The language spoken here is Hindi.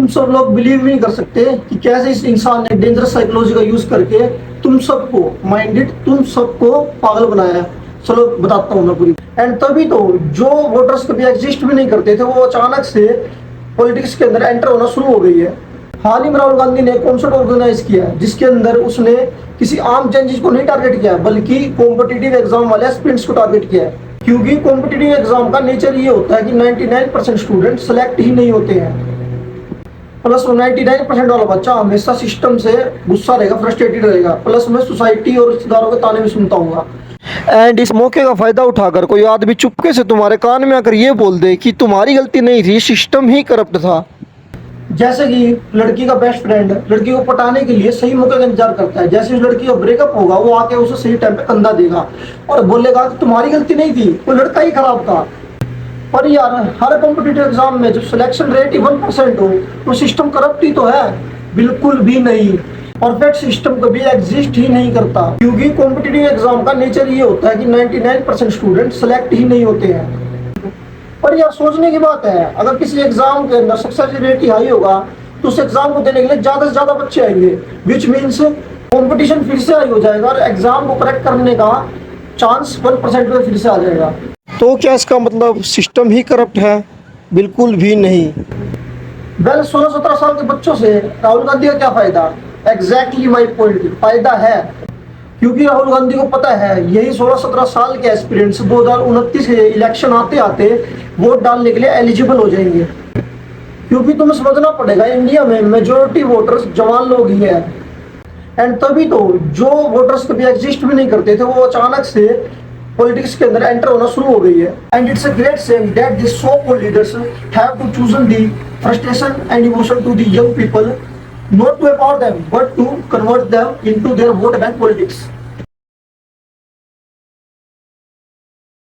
तुम सब लोग बिलीव नहीं कर सकते कि कैसे इस इंसान ने डेंजरस साइकोलॉजी का यूज करके तुम सबको माइंडेड, तुम सबको पागल बनाया है। चलो बताता हूँ मैं पूरी। एंड तभी तो जो वोटर्स कभी एग्जिस्ट भी नहीं करते थे वो अचानक से पॉलिटिक्स के अंदर एंटर होना शुरू हो गई है। हाल ही में राहुल गांधी ने कॉन्सर्ट ऑर्गेनाइज किया जिसके अंदर उसने किसी आम जनता को नहीं टारगेट किया बल्कि कॉम्पिटिटिव एग्जाम वाले एस्पिरेंट्स को टारगेट किया है। क्योंकि कॉम्पिटिटिव एग्जाम का नेचर ये होता है कि 99% स्टूडेंट सेलेक्ट ही नहीं होते हैं, प्लस 99% वाला बच्चा हमेशा सिस्टम से गुस्सा रहेगा, फ्रस्ट्रेटेड रहेगा, प्लस मैं सोसाइटी और रिश्तेदारों के ताने भी सुनता हूँ। एंड इस मौके का फायदा उठाकर कोई आदमी चुपके से तुम्हारे कान में आकर ये बोल दे कि तुम्हारी गलती नहीं थी, सिस्टम ही करप्ट था। जैसे कि लड़की का बेस्ट फ्रेंड लड़की को पटाने के लिए सही मौके का इंतजार करता है, जैसे उस लड़की का ब्रेकअप होगा वो आके उसे सही टाइम पे कंधा देगा और बोलेगा कि तुम्हारी गलती नहीं थी, वो लड़का ही खराब था। पर यार हर कॉम्पिटिटिव एग्जाम में जब सिलेक्शन रेट ही 1% हो तो सिस्टम करप्ट ही तो है? बिल्कुल भी नहीं। परफेक्ट सिस्टम कभी एग्जिस्ट ही नहीं करता क्योंकि कॉम्पिटिटिव एग्जाम का नेचर ये होता है कि 99% स्टूडेंट सेलेक्ट ही नहीं होते हैं। पर यार सोचने की बात है, अगर किसी एग्जाम के अंदर सक्सेस रेट ही हाई होगा तो उस एग्जाम को देने के लिए ज्यादा से ज्यादा बच्चे आएंगे, विच मीन्स कंपटीशन फिर से हाई हो जाएगा और एग्जाम को करेक्ट करने का चांस 1% में फिर से आ जाएगा। तो क्या इसका मतलब सिस्टम ही करप्ट है? बिल्कुल भी नहीं। वेल 16-17 साल के बच्चों से राहुल गांधी का क्या फायदा? एग्जैक्टली माई पॉइंट, फायदा है क्योंकि राहुल गांधी को पता है यही 16-17 साल के एस्पिरेंट्स 2029 के इलेक्शन आते आते वोट डालने के लिए एलिजिबल हो जाएंगे। क्योंकि तुम्हें समझना पड़ेगा इंडिया में मेजोरिटी वोटर्स जवान लोग ही है। एंड तभी तो जो वोटर्स कभी एग्जिस्ट भी नहीं करते थे वो अचानक से पॉलिटिक्स के अंदर एंटर होना शुरू हो गई है। And it's a great shame that this so called leaders have to chosen the frustration and emotion to the young people, not to empower them but to convert them into their vote bank politics.